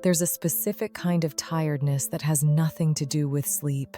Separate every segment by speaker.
Speaker 1: There's a specific kind of tiredness that has nothing to do with sleep.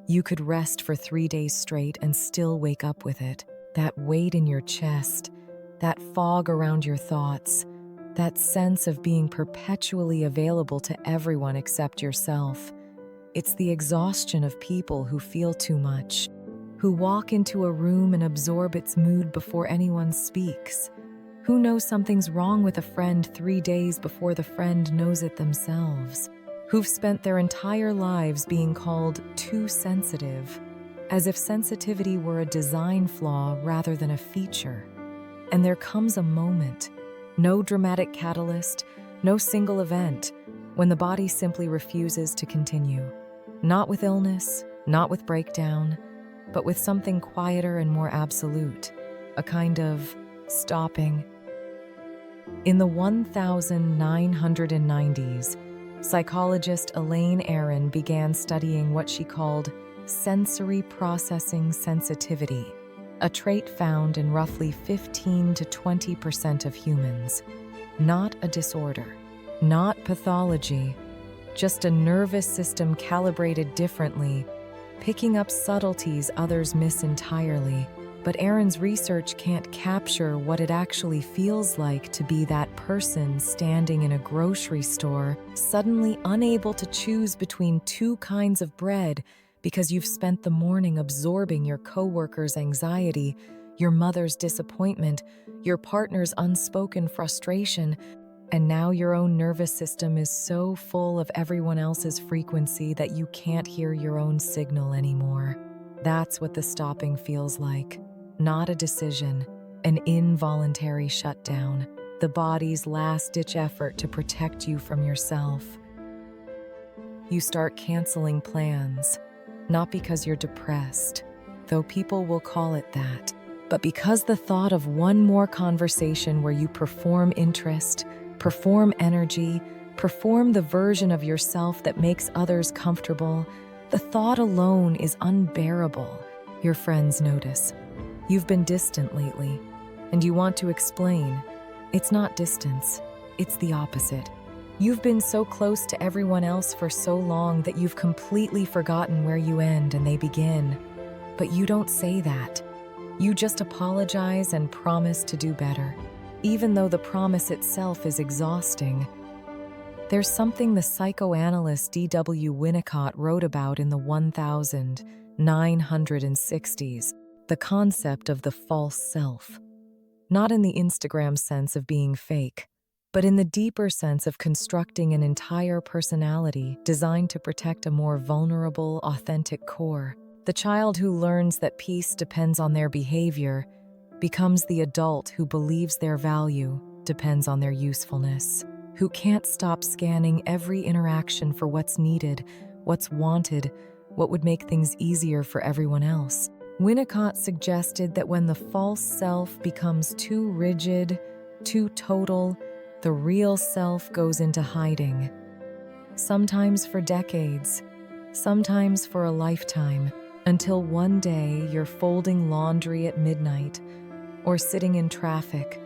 Speaker 1: You could rest for 3 days straight and still wake up with it. That weight in your chest, that fog around your thoughts, that sense of being perpetually available to everyone except yourself. It's the exhaustion of people who feel too much, who walk into a room and absorb its mood before anyone speaks, who know something's wrong with a friend 3 days before the friend knows it themselves, who've spent their entire lives being called too sensitive, as if sensitivity were a design flaw rather than a feature. And there comes a moment, no dramatic catalyst, no single event, when the body simply refuses to continue. Not with illness, not with breakdown, but with something quieter and more absolute, a kind of stopping. In the 1990s, psychologist Elaine Aron began studying what she called sensory processing sensitivity, a trait found in roughly 15 to 20% of humans. Not a disorder, not pathology, just a nervous system calibrated differently, picking up subtleties others miss entirely. But Aron's research can't capture what it actually feels like to be that person standing in a grocery store, suddenly unable to choose between two kinds of bread because you've spent the morning absorbing your coworker's anxiety, your mother's disappointment, your partner's unspoken frustration, and now your own nervous system is so full of everyone else's frequency that you can't hear your own signal anymore. That's what the stopping feels like. Not a decision, an involuntary shutdown, the body's last-ditch effort to protect you from yourself. You start canceling plans, not because you're depressed, though people will call it that, but because the thought of one more conversation where you perform interest, perform energy, perform the version of yourself that makes others comfortable, the thought alone is unbearable. Your friends notice. You've been distant lately, and you want to explain. It's not distance, it's the opposite. You've been so close to everyone else for so long that you've completely forgotten where you end and they begin. But you don't say that. You just apologize and promise to do better, even though the promise itself is exhausting. There's something the psychoanalyst D.W. Winnicott wrote about in the 1960s. The concept of the false self. Not in the Instagram sense of being fake, but in the deeper sense of constructing an entire personality designed to protect a more vulnerable, authentic core. The child who learns that peace depends on their behavior becomes the adult who believes their value depends on their usefulness, who can't stop scanning every interaction for what's needed, what's wanted, what would make things easier for everyone else. Winnicott suggested that when the false self becomes too rigid, too total, the real self goes into hiding. Sometimes for decades, sometimes for a lifetime, until one day you're folding laundry at midnight, or sitting in traffic,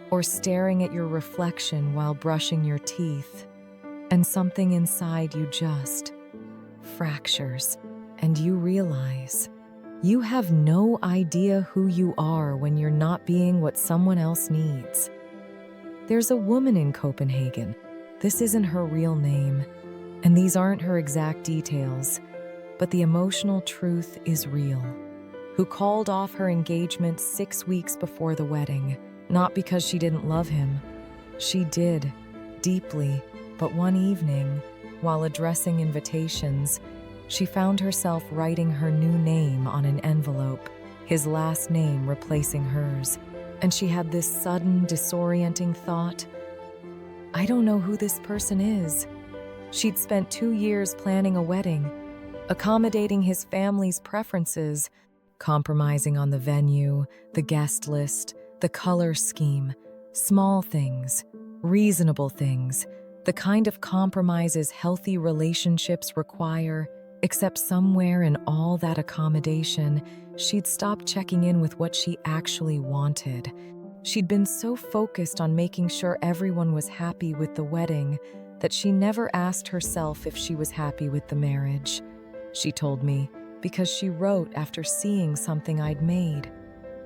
Speaker 1: or staring at your reflection while brushing your teeth, and something inside you just fractures, and you realize you have no idea who you are when you're not being what someone else needs. There's a woman in Copenhagen. This isn't her real name, and these aren't her exact details, but the emotional truth is real, who called off her engagement 6 weeks before the wedding, not because she didn't love him. She did, deeply, but one evening, while addressing invitations, she found herself writing her new name on an envelope, his last name replacing hers. And she had this sudden, disorienting thought, I don't know who this person is. She'd spent 2 years planning a wedding, accommodating his family's preferences, compromising on the venue, the guest list, the color scheme, small things, reasonable things, the kind of compromises healthy relationships require. Except somewhere in all that accommodation, she'd stopped checking in with what she actually wanted. She'd been so focused on making sure everyone was happy with the wedding that she never asked herself if she was happy with the marriage. She told me, because she wrote after seeing something I'd made.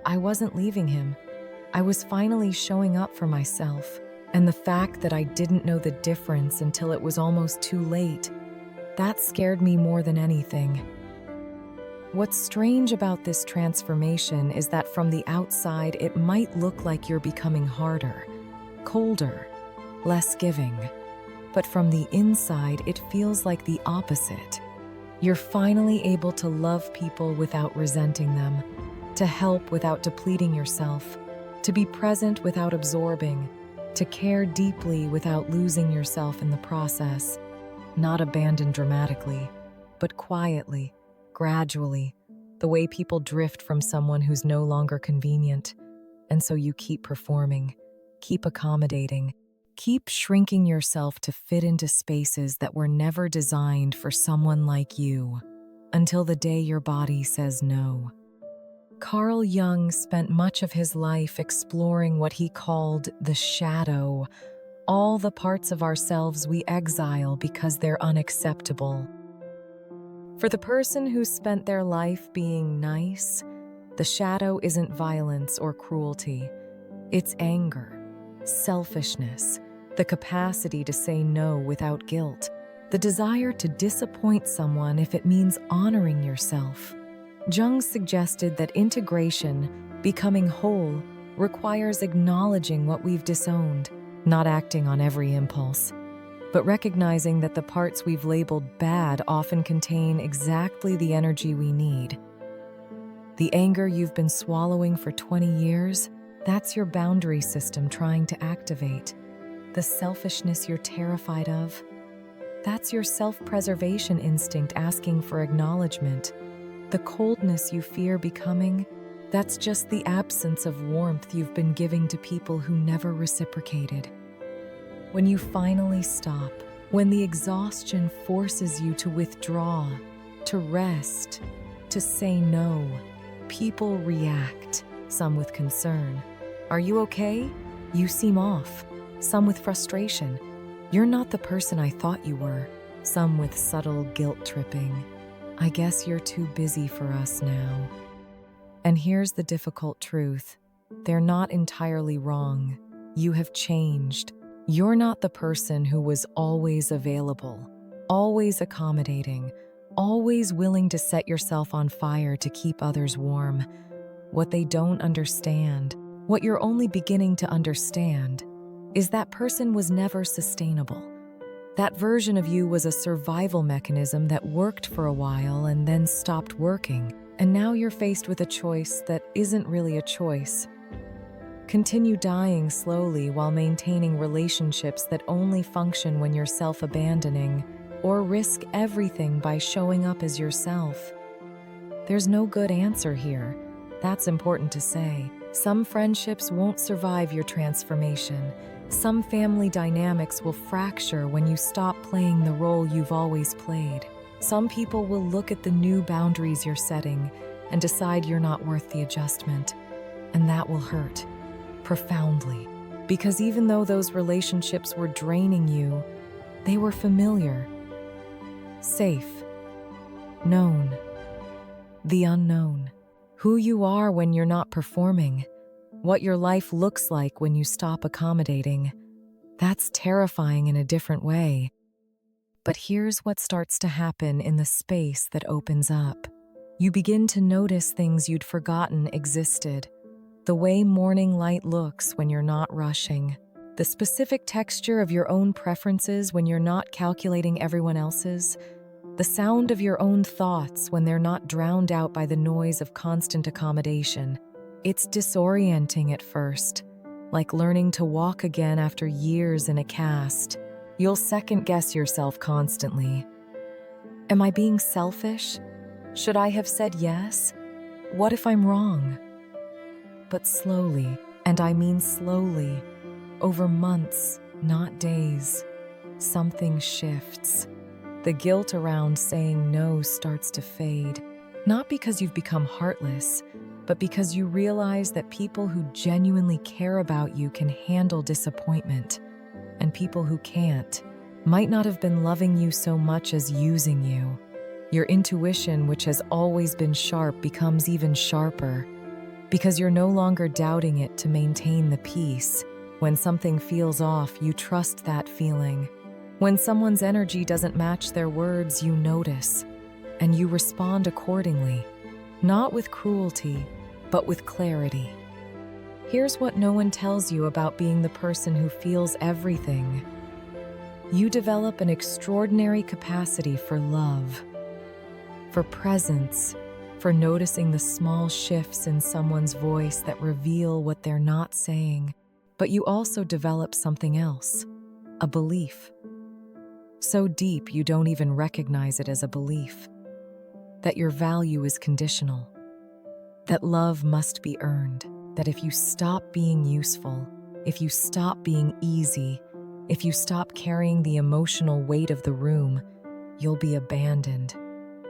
Speaker 1: I wasn't leaving him. I was finally showing up for myself. And the fact that I didn't know the difference until it was almost too late, that scared me more than anything. What's strange about this transformation is that from the outside, it might look like you're becoming harder, colder, less giving. But from the inside, it feels like the opposite. You're finally able to love people without resenting them, to help without depleting yourself, to be present without absorbing, to care deeply without losing yourself in the process. Not abandoned dramatically, but quietly, gradually, the way people drift from someone who's no longer convenient. And so you keep performing, keep accommodating, keep shrinking yourself to fit into spaces that were never designed for someone like you, until the day your body says no. Carl Jung spent much of his life exploring what he called the shadow, all the parts of ourselves we exile because they're unacceptable. For the person who spent their life being nice, the shadow isn't violence or cruelty. It's anger, selfishness, the capacity to say no without guilt, the desire to disappoint someone if it means honoring yourself. Jung suggested that integration, becoming whole, requires acknowledging what we've disowned, not acting on every impulse, but recognizing that the parts we've labeled bad often contain exactly the energy we need. The anger you've been swallowing for 20 years, that's your boundary system trying to activate. The selfishness you're terrified of, that's your self-preservation instinct asking for acknowledgement. The coldness you fear becoming, that's just the absence of warmth you've been giving to people who never reciprocated. When you finally stop, when the exhaustion forces you to withdraw, to rest, to say no, people react, some with concern. Are you okay? You seem off. Some with frustration. You're not the person I thought you were. Some with subtle guilt tripping. I guess you're too busy for us now. And here's the difficult truth. They're not entirely wrong. You have changed. You're not the person who was always available, always accommodating, always willing to set yourself on fire to keep others warm. What they don't understand, what you're only beginning to understand, is that person was never sustainable. That version of you was a survival mechanism that worked for a while and then stopped working, and now you're faced with a choice that isn't really a choice. Continue dying slowly while maintaining relationships that only function when you're self-abandoning, or risk everything by showing up as yourself. There's no good answer here. That's important to say. Some friendships won't survive your transformation. Some family dynamics will fracture when you stop playing the role you've always played. Some people will look at the new boundaries you're setting and decide you're not worth the adjustment. And that will hurt, profoundly. Because even though those relationships were draining you, they were familiar, safe, known. The unknown. Who you are when you're not performing. What your life looks like when you stop accommodating. That's terrifying in a different way. But here's what starts to happen in the space that opens up. You begin to notice things you'd forgotten existed. The way morning light looks when you're not rushing. The specific texture of your own preferences when you're not calculating everyone else's. The sound of your own thoughts when they're not drowned out by the noise of constant accommodation. It's disorienting at first, like learning to walk again after years in a cast. You'll second-guess yourself constantly. Am I being selfish? Should I have said yes? What if I'm wrong? But slowly, and I mean slowly, over months, not days, something shifts. The guilt around saying no starts to fade, not because you've become heartless, but because you realize that people who genuinely care about you can handle disappointment, and people who can't, might not have been loving you so much as using you. Your intuition, which has always been sharp, becomes even sharper because you're no longer doubting it to maintain the peace. When something feels off, you trust that feeling. When someone's energy doesn't match their words, you notice, and you respond accordingly, not with cruelty, but with clarity. Here's what no one tells you about being the person who feels everything. You develop an extraordinary capacity for love, for presence, for noticing the small shifts in someone's voice that reveal what they're not saying. But you also develop something else, a belief. So deep you don't even recognize it as a belief. That your value is conditional. That love must be earned. That if you stop being useful, if you stop being easy, if you stop carrying the emotional weight of the room, you'll be abandoned.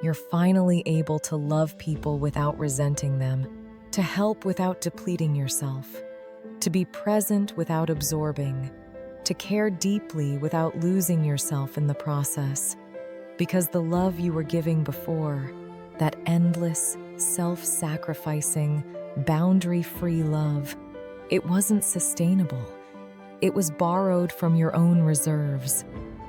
Speaker 1: You're finally able to love people without resenting them, to help without depleting yourself, to be present without absorbing, to care deeply without losing yourself in the process. Because the love you were giving before, that endless, self-sacrificing, boundary-free love, it wasn't sustainable. It was borrowed from your own reserves,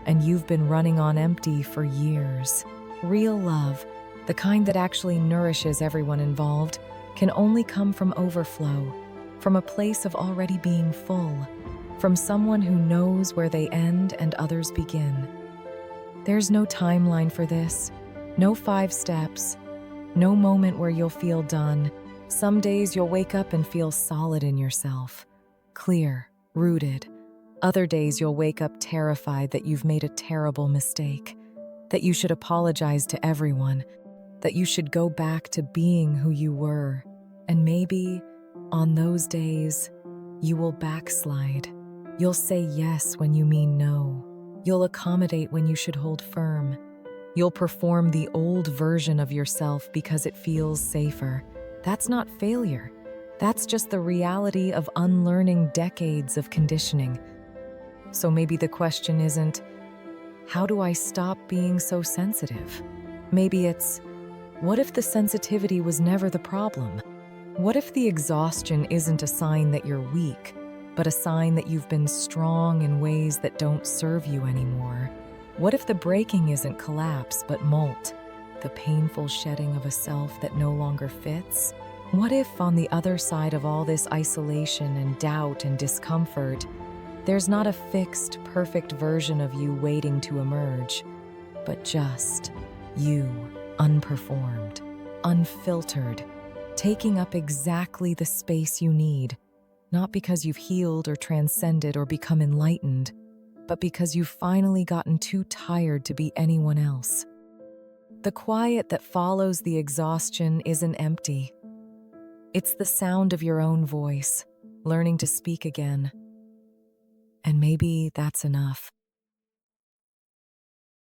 Speaker 1: and you've been running on empty for years. Real love, the kind that actually nourishes everyone involved, can only come from overflow, from a place of already being full, from someone who knows where they end and others begin. There's no timeline for this, no 5 steps, no moment where you'll feel done. Some days you'll wake up and feel solid in yourself, clear, rooted. Other days you'll wake up terrified that you've made a terrible mistake, that you should apologize to everyone, that you should go back to being who you were. And maybe, on those days, you will backslide. You'll say yes when you mean no. You'll accommodate when you should hold firm. You'll perform the old version of yourself because it feels safer. That's not failure. That's just the reality of unlearning decades of conditioning. So maybe the question isn't, how do I stop being so sensitive? Maybe it's, what if the sensitivity was never the problem? What if the exhaustion isn't a sign that you're weak, but a sign that you've been strong in ways that don't serve you anymore? What if the breaking isn't collapse, but molt, the painful shedding of a self that no longer fits? What if, on the other side of all this isolation and doubt and discomfort, there's not a fixed, perfect version of you waiting to emerge, but just you, unperformed, unfiltered, taking up exactly the space you need, not because you've healed or transcended or become enlightened, but because you've finally gotten too tired to be anyone else. The quiet that follows the exhaustion isn't empty. It's the sound of your own voice, learning to speak again. And maybe that's enough.